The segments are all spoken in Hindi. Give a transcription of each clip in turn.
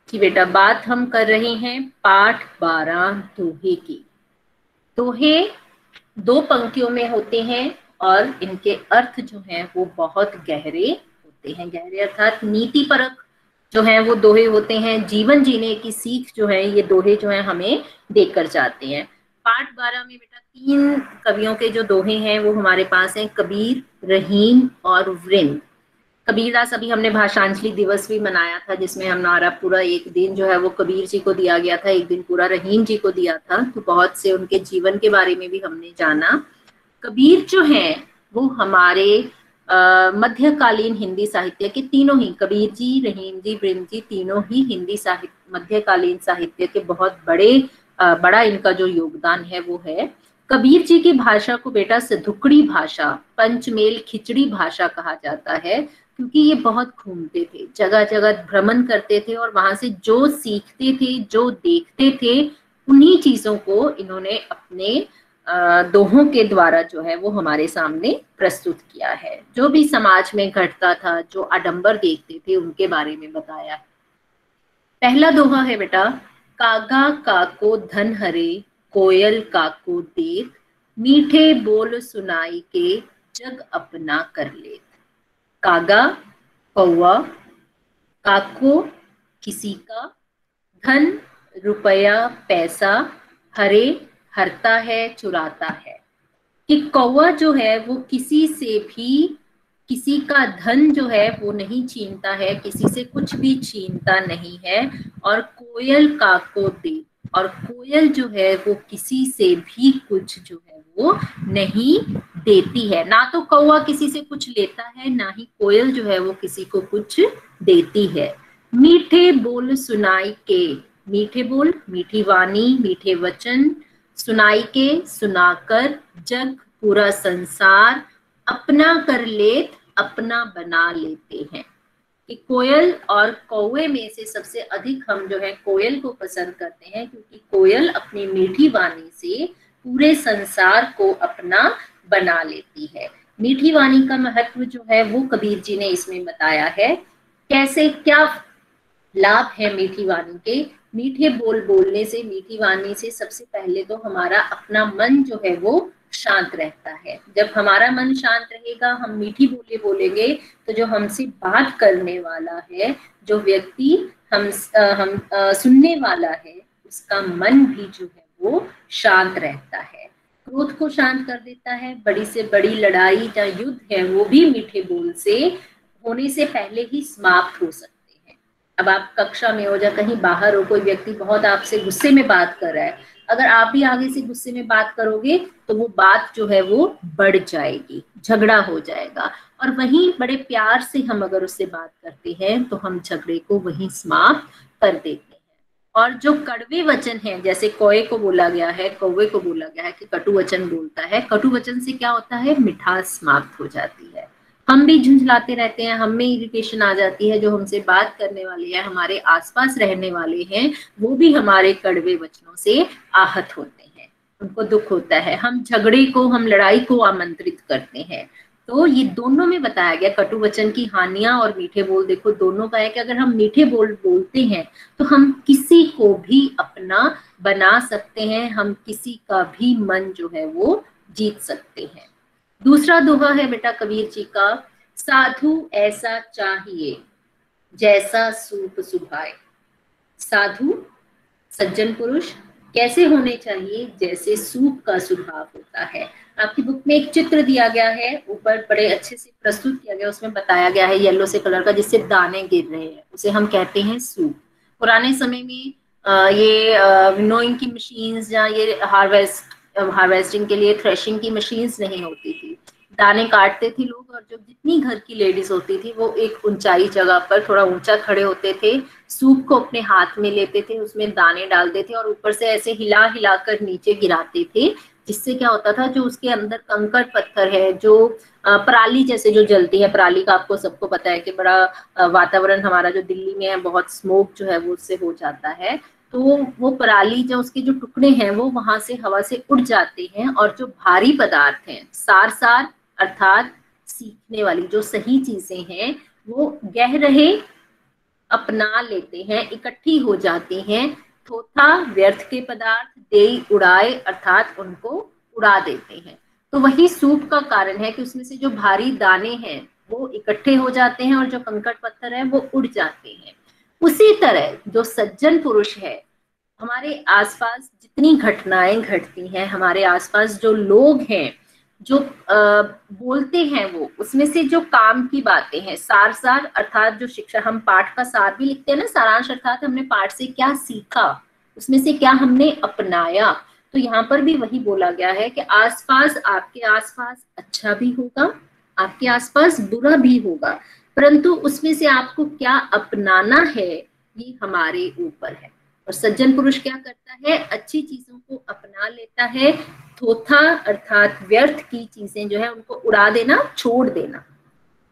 कि बेटा बात हम कर रहे हैं पाठ 12 दोहे की। दोहे दो पंक्तियों में होते हैं और इनके अर्थ जो हैं वो बहुत गहरे होते हैं। गहरे अर्थात नीति परक जो है वो दोहे होते हैं। जीवन जीने की सीख जो है ये दोहे जो है हमें देकर जाते हैं। पाठ 12 में बेटा 3 कवियों के जो दोहे हैं वो हमारे पास हैं, कबीर, रहीम और वृंद। कबीरदास, अभी हमने भाषांजलि दिवस भी मनाया था जिसमें हमारा पूरा एक दिन जो है वो कबीर जी को दिया गया था, एक दिन पूरा रहीम जी को दिया था। तो बहुत से उनके जीवन के बारे में भी हमने जाना। कबीर जो है वो हमारे मध्यकालीन हिंदी साहित्य के तीनों ही, कबीर जी, रहीम जी, वृंद जी, तीनों ही हिंदी साहित्य, मध्यकालीन साहित्य के बहुत बड़ा इनका जो योगदान है वो है। कबीर जी की भाषा को बेटा सधुकड़ी भाषा, पंचमेल खिचड़ी भाषा कहा जाता है, क्योंकि ये बहुत घूमते थे, जगह जगह भ्रमण करते थे और वहां से जो सीखते थे, जो देखते थे, उन्हीं चीजों को इन्होंने अपने दोहों के द्वारा जो है वो हमारे सामने प्रस्तुत किया है। जो भी समाज में घटता था, जो आडंबर देखते थे, उनके बारे में बताया है। पहला दोहा है बेटा, कागा काको धन हरे, कोयल काको देख, मीठे बोल सुनाई के, जग अपना कर लेत। कागा कौवा, काको किसी का, धन रुपया पैसा, हरे हरता है चुराता है। कि कौवा जो है वो किसी से भी किसी का धन जो है वो नहीं छीनता है, किसी से कुछ भी छीनता नहीं है। और कोयल काको दे, और कोयल जो है वो किसी से भी कुछ जो है वो नहीं देती है। ना तो कौवा किसी से कुछ लेता है, ना ही कोयल जो है वो किसी को कुछ देती है। मीठे बोल सुनाई के, मीठे बोल, मीठी वाणी, मीठे वचन, सुनाई के सुनाकर, जग पूरा संसार अपना कर लेत, अपना बना लेते हैं। कि कोयल और कौवे में से सबसे अधिक हम जो है कोयल को पसंद करते हैं, क्योंकि कोयल अपनी मीठी वाणी से पूरे संसार को अपना बना लेती है। मीठी वाणी का महत्व जो है वो कबीर जी ने इसमें बताया है। कैसे, क्या लाभ है मीठी वाणी के? मीठे बोल बोलने से, मीठी वाणी से सबसे पहले तो हमारा अपना मन जो है वो शांत रहता है। जब हमारा मन शांत रहेगा, हम मीठी बोली बोलेंगे, तो जो हमसे बात करने वाला है, जो व्यक्ति हम सुनने वाला है, उसका मन भी जो है वो शांत रहता है। क्रोध को शांत कर देता है। बड़ी से बड़ी लड़ाई या युद्ध है वो भी मीठे बोल से होने से पहले ही समाप्त हो सकता है। अब आप कक्षा में हो या कहीं बाहर हो, कोई व्यक्ति बहुत आपसे गुस्से में बात कर रहा है, अगर आप भी आगे से गुस्से में बात करोगे तो वो बात जो है वो बढ़ जाएगी, झगड़ा हो जाएगा। और वहीं बड़े प्यार से हम अगर उससे बात करते हैं तो हम झगड़े को वहीं समाप्त कर देते हैं। और जो कड़वे वचन हैं, जैसे कौवे को बोला गया है, कौवे को बोला गया है कि कटु वचन बोलता है, कटु वचन से क्या होता है? मिठास समाप्त हो जाती है। हम भी झुंझलाते रहते हैं, हम में इरिटेशन आ जाती है। जो हमसे बात करने वाले हैं, हमारे आसपास रहने वाले हैं, वो भी हमारे कड़वे वचनों से आहत होते हैं, उनको दुख होता है। हम झगड़े को, हम लड़ाई को आमंत्रित करते हैं। तो ये दोनों में बताया गया, कटु वचन की हानियां और मीठे बोल, देखो दोनों का है कि अगर हम मीठे बोल बोलते हैं तो हम किसी को भी अपना बना सकते हैं, हम किसी का भी मन जो है वो जीत सकते हैं। दूसरा दोहा है बेटा कबीर जी का, साधु ऐसा चाहिए जैसा सूप सुभाए। साधु, सज्जन पुरुष कैसे होने चाहिए? जैसे सूप का स्वभाव होता है। आपकी बुक में एक चित्र दिया गया है, ऊपर बड़े अच्छे से प्रस्तुत किया गया, उसमें बताया गया है येलो से कलर का, जिससे दाने गिर रहे हैं, उसे हम कहते हैं सूप। पुराने समय में ये विनोइंग की मशीन्स या ये हार्वेस्टिंग के लिए थ्रेशिंग की मशीन्स नहीं होती थी। दाने काटते थे लोग, और जो जितनी घर की लेडीज होती थी वो एक ऊंचाई जगह पर थोड़ा ऊंचा खड़े होते थे, सूप को अपने हाथ में लेते थे, उसमें दाने डालते थे और ऊपर से ऐसे हिला हिलाकर नीचे गिराते थे। जिससे क्या होता था, जो उसके अंदर कंकड़ पत्थर है, जो पराली जैसे जो जलती है, पराली का आपको सबको पता है कि बड़ा वातावरण हमारा जो दिल्ली में है, बहुत स्मोक जो है वो उससे हो जाता है। तो वो पराली, जो उसके जो टुकड़े हैं वो वहां से हवा से उड़ जाते हैं, और जो भारी पदार्थ हैं, सार सार अर्थात सीखने वाली जो सही चीजें हैं, वो गह रहे अपना लेते हैं, इकट्ठी हो जाती हैं। थोथा व्यर्थ के पदार्थ, देई उड़ाए अर्थात उनको उड़ा देते हैं। तो वही सूप का कारण है कि उसमें से जो भारी दाने हैं वो इकट्ठे हो जाते हैं और जो कंकड़ पत्थर है वो उड़ जाते हैं। उसी तरह जो सज्जन पुरुष है, हमारे आसपास जितनी घटनाएं घटती हैं, हमारे आसपास जो लोग हैं जो बोलते हैं, वो उसमें से जो काम की बातें हैं, सार अर्थात जो शिक्षा, हम पाठ का सार भी लिखते हैं ना, सारांश अर्थात हमने पाठ से क्या सीखा, उसमें से क्या हमने अपनाया। तो यहाँ पर भी वही बोला गया है कि आसपास, आपके आसपास अच्छा भी होगा, आपके आसपास बुरा भी होगा, परंतु उसमें से आपको क्या अपनाना है ये हमारे ऊपर है। और सज्जन पुरुष क्या करता है, अच्छी चीजों को अपना लेता है। थोथा अर्थात व्यर्थ की चीजें जो है उनको उड़ा देना, छोड़ देना।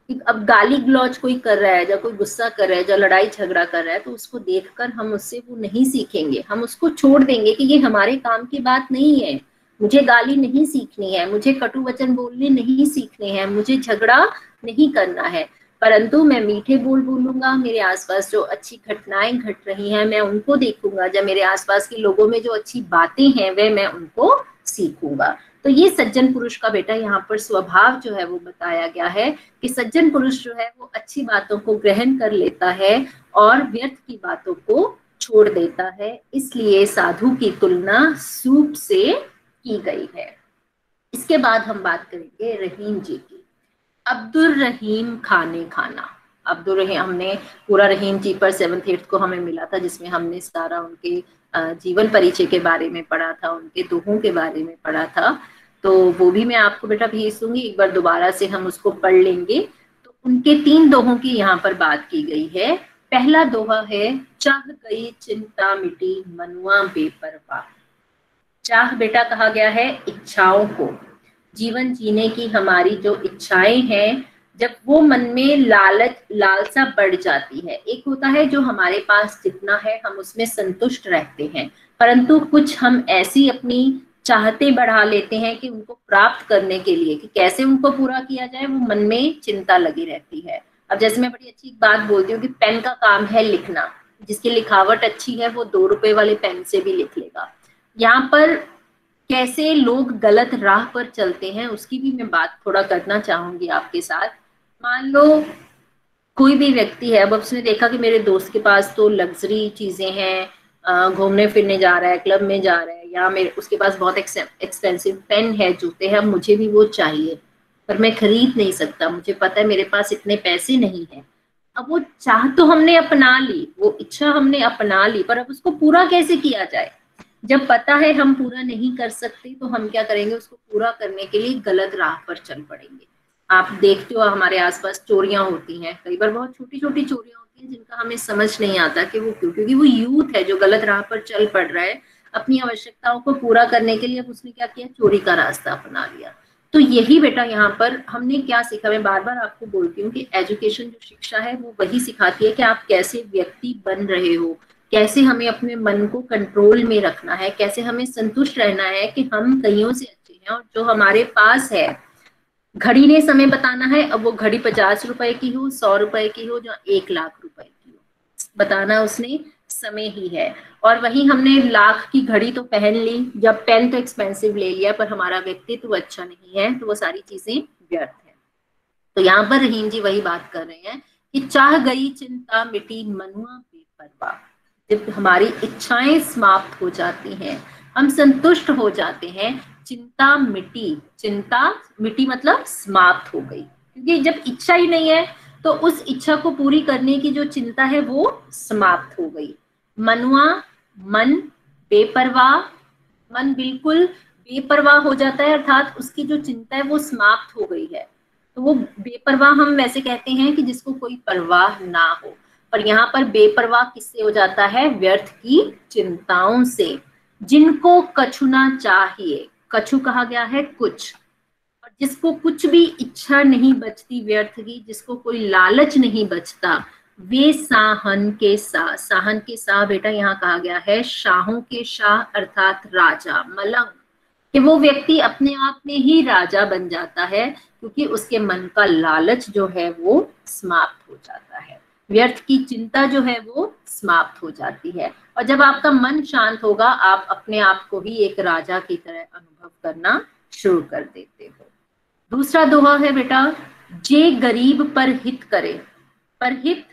अब गाली गलौज कोई कर रहा है, या कोई गुस्सा कर रहा है, या लड़ाई झगड़ा कर रहा है, तो उसको देखकर हम उससे वो नहीं सीखेंगे, हम उसको छोड़ देंगे कि ये हमारे काम की बात नहीं है, मुझे गाली नहीं सीखनी है, मुझे कटु वचन बोलने नहीं सीखने हैं, मुझे झगड़ा नहीं करना है। परंतु मैं मीठे बोल बोलूंगा, मेरे आसपास जो अच्छी घटनाएं घट रही हैं मैं उनको देखूंगा, जब मेरे आसपास के लोगों में जो अच्छी बातें हैं वे मैं उनको सीखूंगा। तो ये सज्जन पुरुष का बेटा यहाँ पर स्वभाव जो है वो बताया गया है कि सज्जन पुरुष जो है वो अच्छी बातों को ग्रहण कर लेता है और व्यर्थ की बातों को छोड़ देता है। इसलिए साधु की तुलना सूप से की गई है। इसके बाद हम बात करेंगे रहीम जी की। अब्दुल रहीम खाने खाना। अब्दुल रहीम, हमने पूरा रहीम जी पर 7th 8th को हमें मिला था, जिसमें हमने सारा उनके जीवन परिचय के बारे में पढ़ा था, उनके दोहों के बारे में पढ़ा था। तो वो भी मैं आपको बेटा भेज दूंगी, एक बार दोबारा से हम उसको पढ़ लेंगे। तो उनके 3 दोहों की यहाँ पर बात की गई है। पहला दोहा है, चाह गई चिंता मिटी मनुआ बेपरवाह। चाह बेटा कहा गया है इच्छाओं को, जीवन जीने की हमारी जो इच्छाएं हैं, जब वो मन में लालसा बढ़ जाती है। एक होता है जो हमारे पास जितना है हम उसमें संतुष्ट रहते हैं, परंतु कुछ हम ऐसी अपनी चाहते बढ़ा लेते हैं कि उनको प्राप्त करने के लिए कि कैसे उनको पूरा किया जाए, वो मन में चिंता लगी रहती है। अब जैसे मैं बड़ी अच्छी बात बोलती हूँ कि पेन का काम है लिखना, जिसकी लिखावट अच्छी है वो 2 रुपए वाले पेन से भी लिख लेगा। यहाँ पर कैसे लोग गलत राह पर चलते हैं उसकी भी मैं बात थोड़ा करना चाहूंगी आपके साथ। मान लो कोई भी व्यक्ति है, अब उसने देखा कि मेरे दोस्त के पास तो लग्जरी चीजें हैं, घूमने फिरने जा रहा है, क्लब में जा रहा है, या मेरे उसके पास बहुत एक्सपेंसिव पेन है, जूते हैं, मुझे भी वो चाहिए पर मैं खरीद नहीं सकता, मुझे पता है मेरे पास इतने पैसे नहीं है। अब वो चाह तो हमने अपना ली, वो इच्छा हमने अपना ली, पर अब उसको पूरा कैसे किया जाए। जब पता है हम पूरा नहीं कर सकते तो हम क्या करेंगे, उसको पूरा करने के लिए गलत राह पर चल पड़ेंगे। आप देखते हो हमारे आसपास चोरियां होती हैं, कई बार बहुत छोटी छोटी चोरियां होती हैं जिनका हमें समझ नहीं आता कि वो क्यों, क्योंकि वो यूथ है जो गलत राह पर चल पड़ रहा है अपनी आवश्यकताओं को पूरा करने के लिए। अब उसने क्या किया, चोरी का रास्ता अपना लिया। तो यही बेटा यहाँ पर हमने क्या सीखा, मैं बार बार आपको बोलती हूँ कि एजुकेशन जो शिक्षा है वो वही सिखाती है कि आप कैसे व्यक्ति बन रहे हो, कैसे हमें अपने मन को कंट्रोल में रखना है, कैसे हमें संतुष्ट रहना है कि हम कईयों से अच्छे हैं और जो हमारे पास है। घड़ी ने समय बताना है, अब वो घड़ी 50 रुपए की हो, 100 रुपए की हो, या 1 लाख रुपए की हो, बताना उसने समय ही है। और वही हमने लाख की घड़ी तो पहन ली, जब पेन तो एक्सपेंसिव ले लिया, पर हमारा व्यक्तित्व अच्छा नहीं है, तो वो सारी चीजें व्यर्थ है। तो यहाँ पर रहीम जी वही बात कर रहे हैं कि चाह गई चिंता मिटी मनुआ बेपरवाह। जब हमारी इच्छाएं समाप्त हो जाती हैं, हम संतुष्ट हो जाते हैं, चिंता मिटी, चिंता मिटी मतलब समाप्त हो गई, क्योंकि जब इच्छा ही नहीं है तो उस इच्छा को पूरी करने की जो चिंता है वो समाप्त हो गई। मनुआ मन, बेपरवाह मन बिल्कुल बेपरवाह हो जाता है, अर्थात उसकी जो चिंता है वो समाप्त हो गई है। तो वो बेपरवाह हम वैसे कहते हैं कि जिसको कोई परवाह ना हो, पर यहाँ पर बेपरवाह किससे हो जाता है, व्यर्थ की चिंताओं से। जिनको कछु ना चाहिए, कछु कहा गया है कुछ, और जिसको कुछ भी इच्छा नहीं बचती व्यर्थ की, जिसको कोई लालच नहीं बचता, वे साहन के सा, साहन के सा बेटा यहाँ कहा गया है शाहों के शाह अर्थात राजा, मलंग, कि वो व्यक्ति अपने आप में ही राजा बन जाता है, क्योंकि उसके मन का लालच जो है वो समाप्त हो जाता है। व्यर्थ की चिंता जो है वो समाप्त हो जाती है। और जब आपका मन शांत होगा, आप अपने आप को ही एक राजा की तरह अनुभव करना शुरू कर देते हो। दूसरा दोहा है बेटा, जे गरीब पर हित करे। पर हित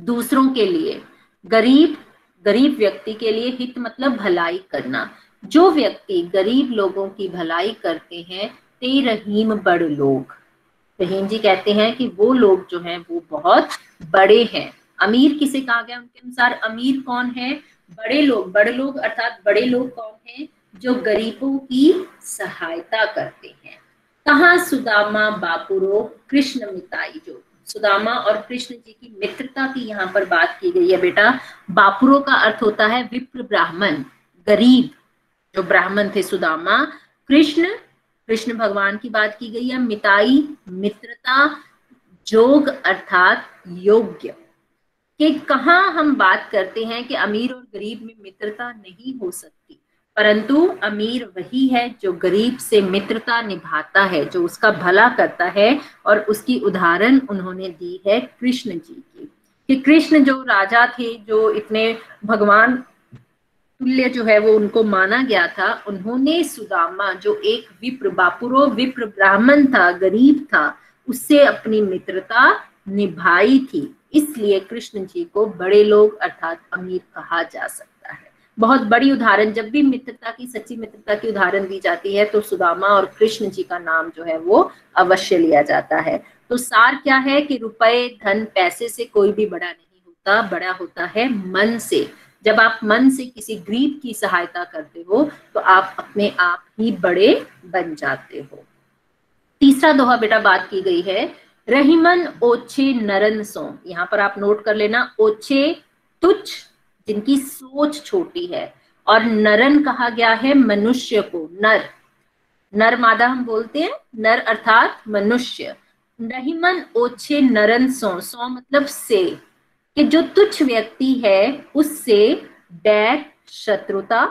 दूसरों के लिए, गरीब गरीब व्यक्ति के लिए, हित मतलब भलाई करना। जो व्यक्ति गरीब लोगों की भलाई करते हैं, ते रहीम बड़ लोग। रहीम जी कहते हैं कि वो लोग जो हैं वो बहुत बड़े हैं। अमीर किसे कहा गया उनके अनुसार? अमीर कौन है? बड़े लोग। बड़े लोग अर्थात बड़े लोग कौन हैं? जो गरीबों की सहायता करते हैं। कहाँ सुदामा बापुरो कृष्ण मिताई जो। सुदामा और कृष्ण जी की मित्रता की यहाँ पर बात की गई है बेटा। बापुरो का अर्थ होता है विप्र ब्राह्मण, गरीब जो ब्राह्मण थे सुदामा। कृष्ण, कृष्ण भगवान की बात की गई है। मिताई मित्रता, जोग अर्थात योग्य। कि कहाँ हम बात करते हैं कि अमीर और गरीब में मित्रता नहीं हो सकती, परंतु अमीर वही है जो गरीब से मित्रता निभाता है, जो उसका भला करता है। और उसकी उदाहरण उन्होंने दी है कृष्ण जी की, कि कृष्ण जो राजा थे, जो इतने भगवान तुल्य जो है वो उनको माना गया था, उन्होंने सुदामा जो एक विप्र, बापुरो विप्र ब्राह्मण था, गरीब था, उससे अपनी मित्रता निभाई थी। इसलिए कृष्ण जी को बड़े लोग अर्थात अमीर कहा जा सकता है। बहुत बड़ी उदाहरण, जब भी मित्रता की, सच्ची मित्रता की उदाहरण दी जाती है तो सुदामा और कृष्ण जी का नाम जो है वो अवश्य लिया जाता है। तो सार क्या है कि रुपए, धन, पैसे से कोई भी बड़ा नहीं होता, बड़ा होता है मन से। जब आप मन से किसी गरीब की सहायता करते हो तो आप अपने आप ही बड़े बन जाते हो। तीसरा दोहा बेटा बात की गई है, रहीमन ओछे नरन सो। यहाँ पर आप नोट कर लेना, ओछे तुच्छ, जिनकी सोच छोटी है, और नरन कहा गया है मनुष्य को। नर, नर मादा हम बोलते हैं, नर अर्थात मनुष्य। रहीमन ओछे नरन सो, सो मतलब से, कि जो तुच्छ व्यक्ति है उससे बैर, शत्रुता,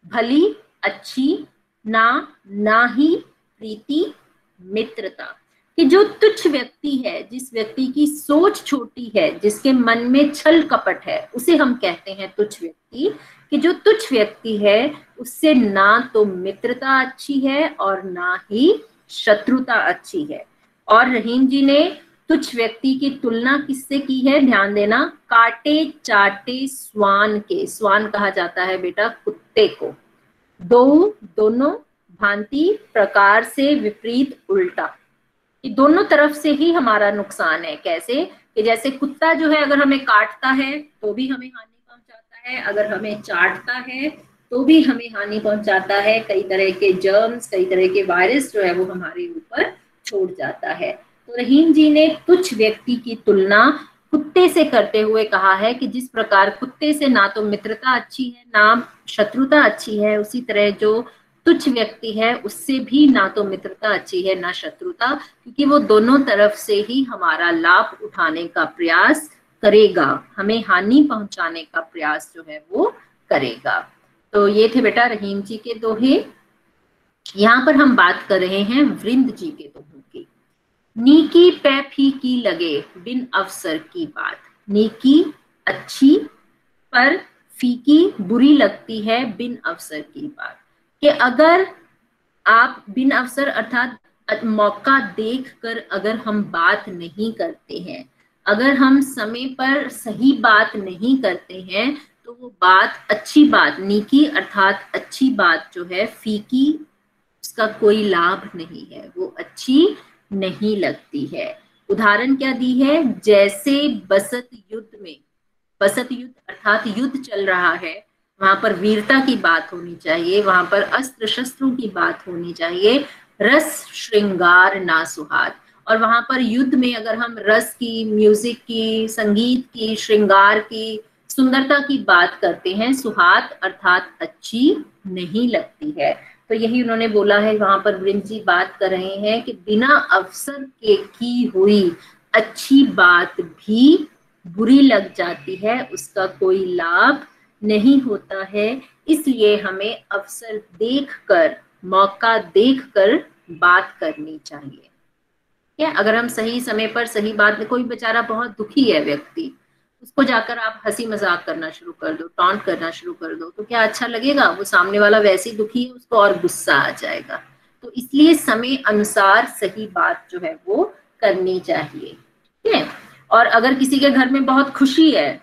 भली अच्छी, ना ही प्रीति, मित्रता। कि जो तुच्छ व्यक्ति है, जिस व्यक्ति की सोच छोटी है, जिसके मन में छल कपट है, उसे हम कहते हैं तुच्छ व्यक्ति। कि जो तुच्छ व्यक्ति है उससे ना तो मित्रता अच्छी है और ना ही शत्रुता अच्छी है। और रहीम जी ने तुच्छ व्यक्ति की तुलना किससे की है? ध्यान देना, काटे चाटे स्वान के। स्वान कहा जाता है बेटा कुत्ते को। दो, दोनों, भांति, प्रकार से, विपरीत, उल्टा। ये दोनों तरफ से ही हमारा नुकसान है। कैसे? कि जैसे कुत्ता जो है अगर हमें काटता है तो भी हमें हानि पहुंचाता है, अगर हमें चाटता है तो भी हमें हानि पहुंचाता है। कई तरह के जर्म्स, कई तरह के वायरस जो है वो हमारे ऊपर छोड़ जाता है। तो रहीम जी ने तुच्छ व्यक्ति की तुलना कुत्ते से करते हुए कहा है कि जिस प्रकार कुत्ते से ना तो मित्रता अच्छी है ना शत्रुता अच्छी है, उसी तरह जो तुच्छ व्यक्ति है उससे भी ना तो मित्रता अच्छी है ना शत्रुता, क्योंकि वो दोनों तरफ से ही हमारा लाभ उठाने का प्रयास करेगा, हमें हानि पहुंचाने का प्रयास जो है वो करेगा। तो ये थे बेटा रहीम जी के दोहे। यहाँ पर हम बात कर रहे हैं वृंद जी के दोहों की। नीकी पै फीकी लगे बिन अवसर की बात। नीकी अच्छी पर फीकी बुरी लगती है बिन अवसर की बात। कि अगर आप बिन अवसर अर्थात मौका देखकर अगर हम बात नहीं करते हैं, अगर हम समय पर सही बात नहीं करते हैं, तो वो बात, अच्छी बात, नीकी अर्थात अच्छी बात जो है, फीकी, उसका कोई लाभ नहीं है, वो अच्छी नहीं लगती है। उदाहरण क्या दी है? जैसे बसत युद्ध में, बसत युद्ध अर्थात युद्ध चल रहा है, वहां पर वीरता की बात होनी चाहिए, वहां पर अस्त्र शस्त्रों की बात होनी चाहिए, रस श्रृंगार ना सुहाग। और वहां पर युद्ध में अगर हम रस की, म्यूजिक की, संगीत की, श्रृंगार की, सुंदरता की बात करते हैं, सुहाग अर्थात अच्छी नहीं लगती है। तो यही उन्होंने बोला है, वहां पर वृंद जी बात कर रहे हैं कि बिना अवसर के की हुई अच्छी बात भी बुरी लग जाती है, उसका कोई लाभ नहीं होता है। इसलिए हमें अवसर देखकर, मौका देखकर बात करनी चाहिए। है। अगर हम सही समय पर सही बात में, कोई बेचारा बहुत दुखी है व्यक्ति, उसको जाकर आप हंसी मजाक करना शुरू कर दो, टॉन्ट करना शुरू कर दो, तो क्या अच्छा लगेगा? वो सामने वाला वैसे ही दुखी है, उसको और गुस्सा आ जाएगा। तो इसलिए समय अनुसार सही बात जो है वो करनी चाहिए, ठीक है। और अगर किसी के घर में बहुत खुशी है,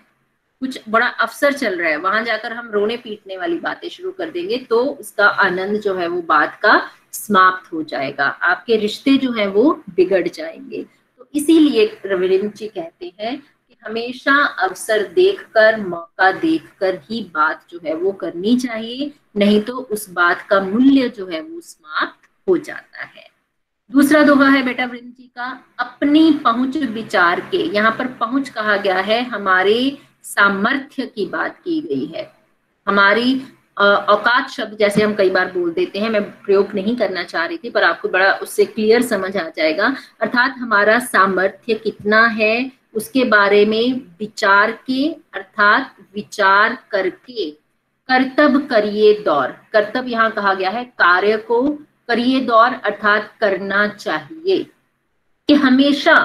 कुछ बड़ा अवसर चल रहा है, वहां जाकर हम रोने पीटने वाली बातें शुरू कर देंगे तो उसका आनंद जो है वो बात का समाप्त हो जाएगा, आपके रिश्ते जो है वो बिगड़ जाएंगे। तो इसीलिए रविंद्र जी कहते हैं कि हमेशा अवसर देखकर, मौका देखकर ही बात जो है वो करनी चाहिए, नहीं तो उस बात का मूल्य जो है वो समाप्त हो जाता है। दूसरा दोहा है बेटा वृंद जी का, अपनी पहुंच विचार के। यहाँ पर पहुंच कहा गया है, हमारे सामर्थ्य की बात की गई है। हमारी औकात शब्द जैसे हम कई बार बोल देते हैं, मैं प्रयोग नहीं करना चाह रही थी, पर आपको बड़ा उससे क्लियर समझ आ जाएगा। अर्थात हमारा सामर्थ्य कितना है उसके बारे में विचार के, अर्थात विचार करके कर्तव्य करिए दौर। कर्तव्य यहाँ कहा गया है कार्य को, करिए दौर अर्थात करना चाहिए, कि हमेशा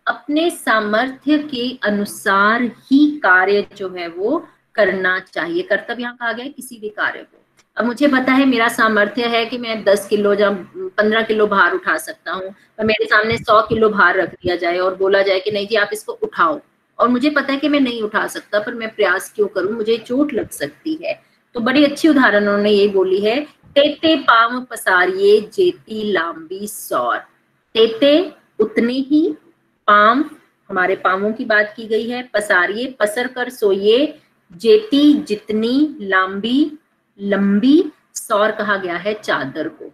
अपने सामर्थ्य के अनुसार ही कार्य जो है वो करना चाहिए। कर्तव्य यहाँ कहा गया है किसी भी कार्य को। अब मुझे पता है मेरा सामर्थ्य है कि मैं 10 किलो या 15 किलो भार उठा सकता हूँ, और मेरे सामने 100 किलो भार रख दिया जाए और बोला जाए कि नहीं जी आप इसको उठाओ, और मुझे पता है कि मैं नहीं उठा सकता, पर मैं प्रयास क्यों करूं, मुझे चोट लग सकती है। तो बड़ी अच्छी उदाहरण उन्होंने ये बोली है, तेते पांव पसारिए जेती लांबी सौर। तेते उतने ही, पांव हमारे पांवों की बात की गई है, पसारिए पसर कर सोइए, जेती जितनी, लांबी लंबी, सौर कहा गया है चादर को।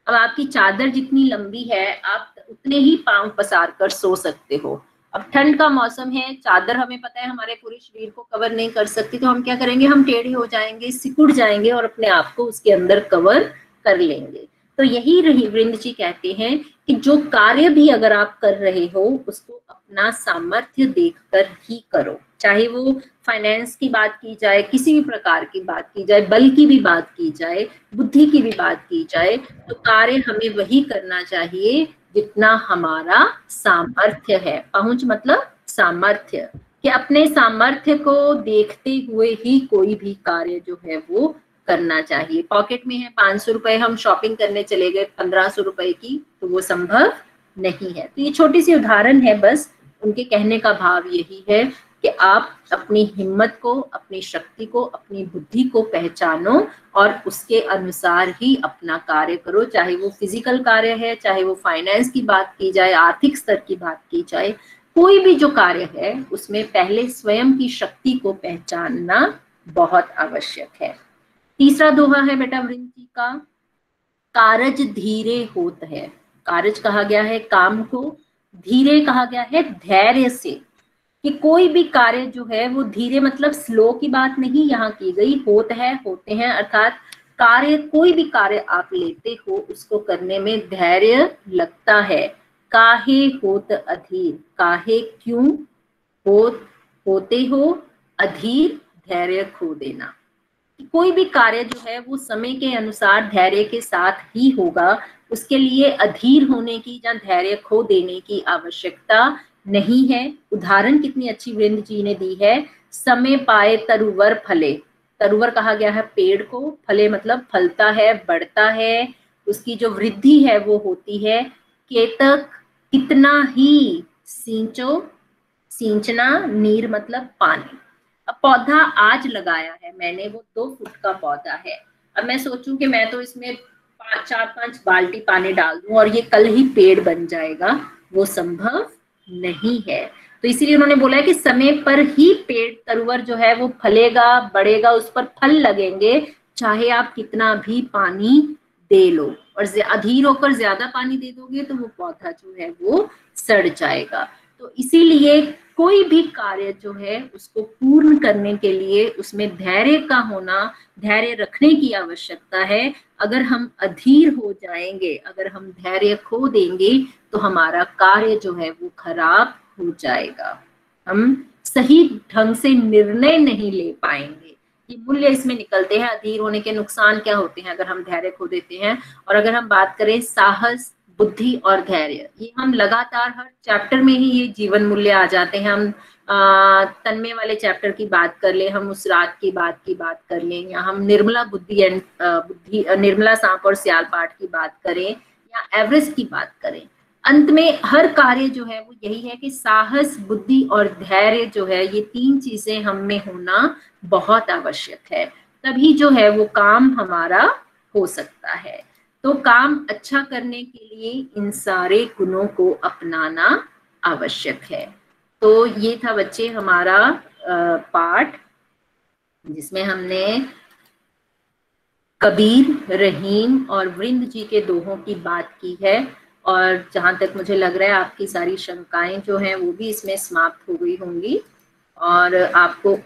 अब आपकी चादर जितनी लंबी है आप उतने ही पांव पसार कर सो सकते हो। अब ठंड का मौसम है, चादर हमें पता है हमारे पूरे शरीर को कवर नहीं कर सकती, तो हम क्या करेंगे, हम टेढ़े हो जाएंगे, सिकुड़ जाएंगे और अपने आप को उसके अंदर कवर कर लेंगे। तो यही रविंद्र जी कहते हैं कि जो कार्य भी अगर आप कर रहे हो उसको अपना सामर्थ्य देखकर ही करो, चाहे वो फाइनेंस की बात की जाए, किसी भी प्रकार की बात की जाए, बल की भी बात की जाए, बुद्धि की भी बात की जाए, तो कार्य हमें वही करना चाहिए जितना हमारा सामर्थ्य है। पहुंच मतलब सामर्थ्य, कि अपने सामर्थ्य को देखते हुए ही कोई भी कार्य जो है वो करना चाहिए। पॉकेट में है 500 रुपए, हम शॉपिंग करने चले गए 1500 रुपए की, तो वो संभव नहीं है। तो ये छोटी सी उदाहरण है, बस उनके कहने का भाव यही है कि आप अपनी हिम्मत को, अपनी शक्ति को, अपनी बुद्धि को पहचानो और उसके अनुसार ही अपना कार्य करो, चाहे वो फिजिकल कार्य है, चाहे वो फाइनेंस की बात की जाए, आर्थिक स्तर की बात की जाए, कोई भी जो कार्य है उसमें पहले स्वयं की शक्ति को पहचानना बहुत आवश्यक है। तीसरा दोहा है बेटा वृंद जी का, कारज धीरे होत है। कारज कहा गया है काम को, धीरे कहा गया है धैर्य से, कि कोई भी कार्य जो है वो धीरे मतलब स्लो की बात नहीं यहाँ की गई, होत है, होते हैं, अर्थात कार्य, कोई भी कार्य आप लेते हो उसको करने में धैर्य लगता है। काहे होत अधीर, काहे क्यों, होते हो अधीर धैर्य खो देना। कोई भी कार्य जो है वो समय के अनुसार धैर्य के साथ ही होगा, उसके लिए अधीर होने की या धैर्य खो देने की आवश्यकता नहीं है। उदाहरण कितनी अच्छी वृंद जी ने दी है, समय पाए तरुवर फले। तरुवर कहा गया है पेड़ को, फले मतलब फलता है, बढ़ता है, उसकी जो वृद्धि है वो होती है। केतक कितना ही सींचो, सींचना, नीर मतलब पानी। अब पौधा आज लगाया है मैंने, वो 2 फुट का पौधा है, अब मैं सोचूं कि मैं तो इसमें 4-5 बाल्टी पानी डाल दूं और ये कल ही पेड़ बन जाएगा, वो संभव नहीं है। तो इसीलिए उन्होंने बोला है कि समय पर ही पेड़ तरुवर जो है वो फलेगा, बढ़ेगा, उस पर फल लगेंगे, चाहे आप कितना भी पानी दे लो। और अधीर होकर ज्यादा पानी दे दोगे तो वो पौधा जो है वो सड़ जाएगा। तो इसीलिए कोई भी कार्य जो है उसको पूर्ण करने के लिए उसमें धैर्य का होना, धैर्य रखने की आवश्यकता है। अगर हम अधीर हो जाएंगे, अगर हम धैर्य खो देंगे तो हमारा कार्य जो है वो खराब हो जाएगा, हम सही ढंग से निर्णय नहीं ले पाएंगे। ये मूल्य इसमें निकलते हैं। अधीर होने के नुकसान क्या होते हैं अगर हम धैर्य खो देते हैं। और अगर हम बात करें साहस, बुद्धि और धैर्य, ये हम लगातार हर चैप्टर में ही ये जीवन मूल्य आ जाते हैं। हम तन्मय वाले चैप्टर की बात कर ले, हम उस रात की बात कर लें, या हम निर्मला बुद्धि एंड निर्मला सांप और सियाल पाठ की बात करें, या एवरेस्ट की बात करें, अंत में हर कार्य जो है वो यही है कि साहस, बुद्धि और धैर्य जो है, ये तीन चीजें हम में होना बहुत आवश्यक है, तभी जो है वो काम हमारा हो सकता है। तो काम अच्छा करने के लिए इन सारे गुणों को अपनाना आवश्यक है। तो ये था बच्चे हमारा पाठ, जिसमें हमने कबीर, रहीम और वृंद जी के दोहों की बात की है। और जहां तक मुझे लग रहा है आपकी सारी शंकाएं जो हैं वो भी इसमें समाप्त हो गई होंगी, और आपको